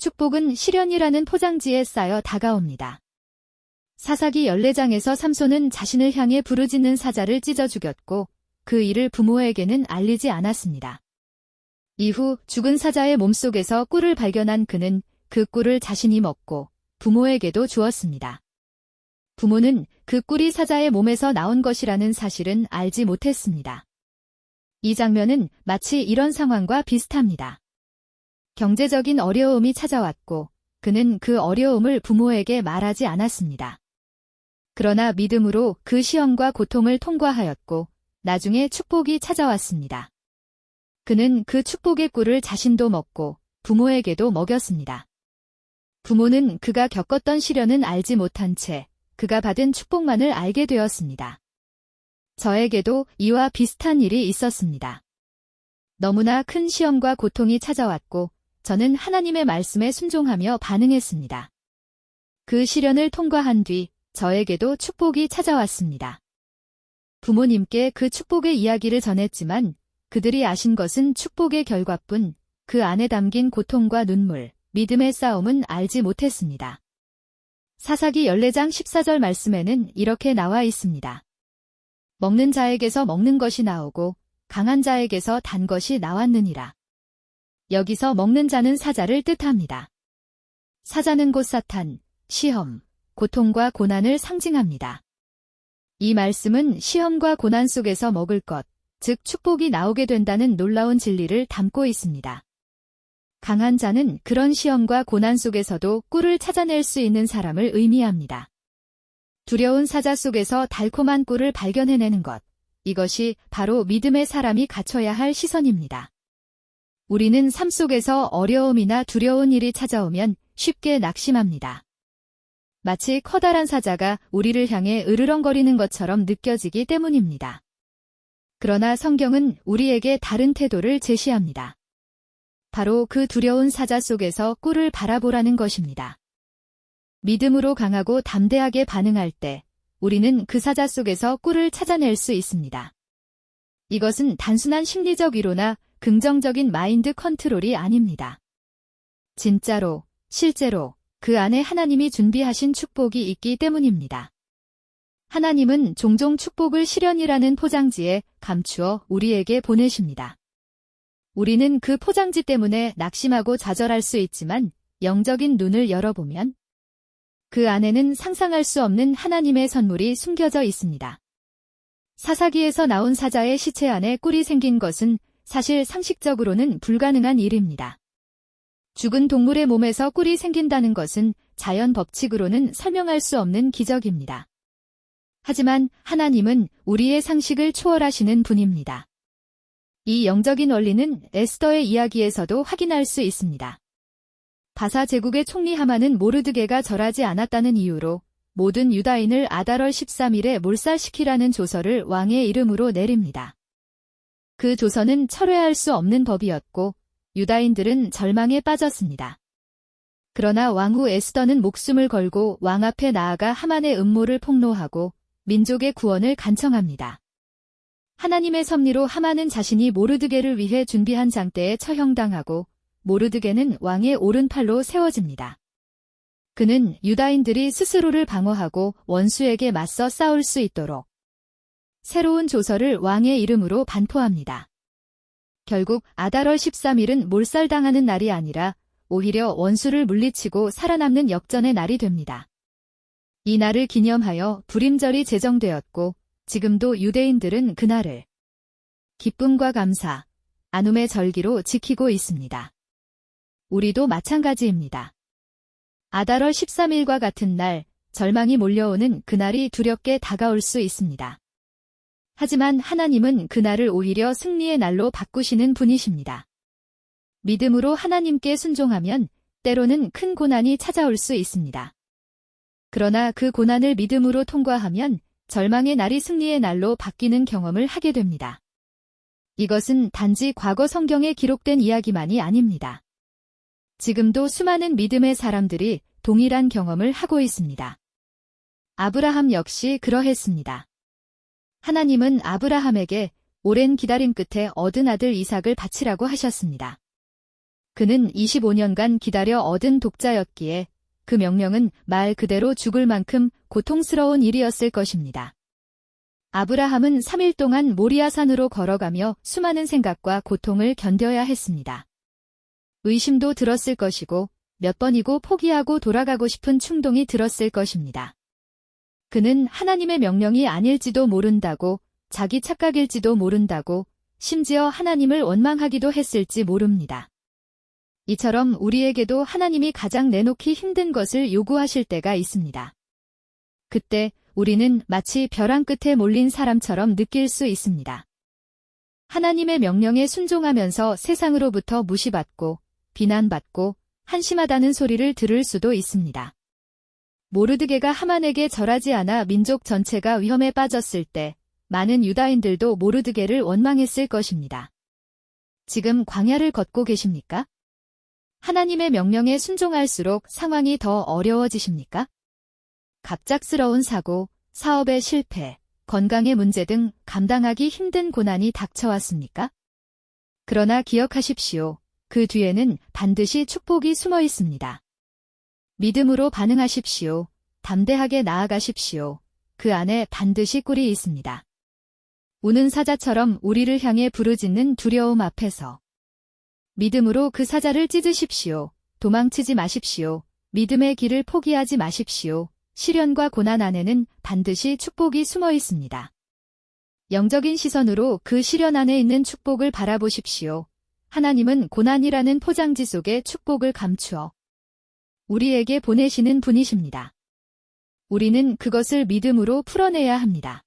축복은 시련이라는 포장지에 쌓여 다가옵니다. 사사기 14장에서 삼손은 자신을 향해 부르짖는 사자를 찢어 죽였고 그 일을 부모에게는 알리지 않았습니다. 이후 죽은 사자의 몸속에서 꿀을 발견한 그는 그 꿀을 자신이 먹고 부모에게도 주었습니다. 부모는 그 꿀이 사자의 몸에서 나온 것이라는 사실은 알지 못했습니다. 이 장면은 마치 이런 상황과 비슷합니다. 경제적인 어려움이 찾아왔고 그는 그 어려움을 부모에게 말하지 않았습니다. 그러나 믿음으로 그 시험과 고통을 통과하였고 나중에 축복이 찾아왔습니다. 그는 그 축복의 꿀을 자신도 먹고 부모에게도 먹였습니다. 부모는 그가 겪었던 시련은 알지 못한 채 그가 받은 축복만을 알게 되었습니다. 저에게도 이와 비슷한 일이 있었습니다. 너무나 큰 시험과 고통이 찾아왔고 저는 하나님의 말씀에 순종하며 반응했습니다. 그 시련을 통과한 뒤 저에게도 축복이 찾아왔습니다. 부모님께 그 축복의 이야기를 전했지만 그들이 아신 것은 축복의 결과뿐 그 안에 담긴 고통과 눈물, 믿음의 싸움은 알지 못했습니다. 사사기 14장 14절 말씀에는 이렇게 나와 있습니다. 먹는 자에게서 먹는 것이 나오고 강한 자에게서 단 것이 나왔느니라. 여기서 먹는 자는 사자를 뜻합니다. 사자는 곧 사탄, 시험, 고통과 고난을 상징합니다. 이 말씀은 시험과 고난 속에서 먹을 것, 즉 축복이 나오게 된다는 놀라운 진리를 담고 있습니다. 강한 자는 그런 시험과 고난 속에서도 꿀을 찾아낼 수 있는 사람을 의미합니다. 두려운 사자 속에서 달콤한 꿀을 발견해내는 것, 이것이 바로 믿음의 사람이 갖춰야 할 시선입니다. 우리는 삶 속에서 어려움이나 두려운 일이 찾아오면 쉽게 낙심합니다. 마치 커다란 사자가 우리를 향해 으르렁거리는 것처럼 느껴지기 때문입니다. 그러나 성경은 우리에게 다른 태도를 제시합니다. 바로 그 두려운 사자 속에서 꿀을 바라보라는 것입니다. 믿음으로 강하고 담대하게 반응할 때 우리는 그 사자 속에서 꿀을 찾아낼 수 있습니다. 이것은 단순한 심리적 위로나 긍정적인 마인드 컨트롤이 아닙니다. 진짜로, 실제로 그 안에 하나님이 준비하신 축복이 있기 때문입니다. 하나님은 종종 축복을 시련이라는 포장지에 감추어 우리에게 보내십니다. 우리는 그 포장지 때문에 낙심하고 좌절할 수 있지만 영적인 눈을 열어보면 그 안에는 상상할 수 없는 하나님의 선물이 숨겨져 있습니다. 사사기에서 나온 사자의 시체 안에 꿀이 생긴 것은 사실 상식적으로는 불가능한 일입니다. 죽은 동물의 몸에서 꿀이 생긴다는 것은 자연 법칙으로는 설명할 수 없는 기적입니다. 하지만 하나님은 우리의 상식을 초월하시는 분입니다. 이 영적인 원리는 에스더의 이야기에서도 확인할 수 있습니다. 바사 제국의 총리 하만은 모르드게가 절하지 않았다는 이유로 모든 유다인을 아달월 13일에 몰살시키라는 조서를 왕의 이름으로 내립니다. 그 조서는 철회할 수 없는 법이었고 유다인들은 절망에 빠졌습니다. 그러나 왕후 에스더는 목숨을 걸고 왕 앞에 나아가 하만의 음모를 폭로하고 민족의 구원을 간청합니다. 하나님의 섭리로 하만은 자신이 모르드게를 위해 준비한 장대에 처형당하고 모르드게는 왕의 오른팔로 세워집니다. 그는 유다인들이 스스로를 방어하고 원수에게 맞서 싸울 수 있도록 새로운 조서를 왕의 이름으로 반포합니다. 결국 아달월 13일은 몰살당하는 날이 아니라 오히려 원수를 물리치고 살아남는 역전의 날이 됩니다. 이 날을 기념하여 불임절이 제정되었고 지금도 유대인들은 그날을 기쁨과 감사, 안움의 절기로 지키고 있습니다. 우리도 마찬가지입니다. 아달월 13일과 같은 날, 절망이 몰려오는 그날이 두렵게 다가올 수 있습니다. 하지만 하나님은 그날을 오히려 승리의 날로 바꾸시는 분이십니다. 믿음으로 하나님께 순종하면 때로는 큰 고난이 찾아올 수 있습니다. 그러나 그 고난을 믿음으로 통과하면 절망의 날이 승리의 날로 바뀌는 경험을 하게 됩니다. 이것은 단지 과거 성경에 기록된 이야기만이 아닙니다. 지금도 수많은 믿음의 사람들이 동일한 경험을 하고 있습니다. 아브라함 역시 그러했습니다. 하나님은 아브라함에게 오랜 기다림 끝에 얻은 아들 이삭을 바치라고 하셨습니다. 그는 25년간 기다려 얻은 독자였기에 그 명령은 말 그대로 죽을 만큼 고통스러운 일이었을 것입니다. 아브라함은 3일 동안 모리아산으로 걸어가며 수많은 생각과 고통을 견뎌야 했습니다. 의심도 들었을 것이고 몇 번이고 포기하고 돌아가고 싶은 충동이 들었을 것입니다. 그는 하나님의 명령이 아닐지도 모른다고, 자기 착각일지도 모른다고, 심지어 하나님을 원망하기도 했을지 모릅니다. 이처럼 우리에게도 하나님이 가장 내놓기 힘든 것을 요구하실 때가 있습니다. 그때 우리는 마치 벼랑 끝에 몰린 사람처럼 느낄 수 있습니다. 하나님의 명령에 순종하면서 세상으로부터 무시받고 비난받고 한심하다는 소리를 들을 수도 있습니다. 모르드게가 하만에게 절하지 않아 민족 전체가 위험에 빠졌을 때 많은 유다인들도 모르드게를 원망했을 것입니다. 지금 광야를 걷고 계십니까? 하나님의 명령에 순종할수록 상황이 더 어려워지십니까? 갑작스러운 사고, 사업의 실패, 건강의 문제 등 감당하기 힘든 고난이 닥쳐왔습니까? 그러나 기억하십시오. 그 뒤에는 반드시 축복이 숨어 있습니다. 믿음으로 반응하십시오. 담대하게 나아가십시오. 그 안에 반드시 꿀이 있습니다. 우는 사자처럼 우리를 향해 부르짖는 두려움 앞에서 믿음으로 그 사자를 찢으십시오. 도망치지 마십시오. 믿음의 길을 포기하지 마십시오. 시련과 고난 안에는 반드시 축복이 숨어 있습니다. 영적인 시선으로 그 시련 안에 있는 축복을 바라보십시오. 하나님은 고난이라는 포장지 속에 축복을 감추어 우리에게 보내시는 분이십니다. 우리는 그것을 믿음으로 풀어내야 합니다.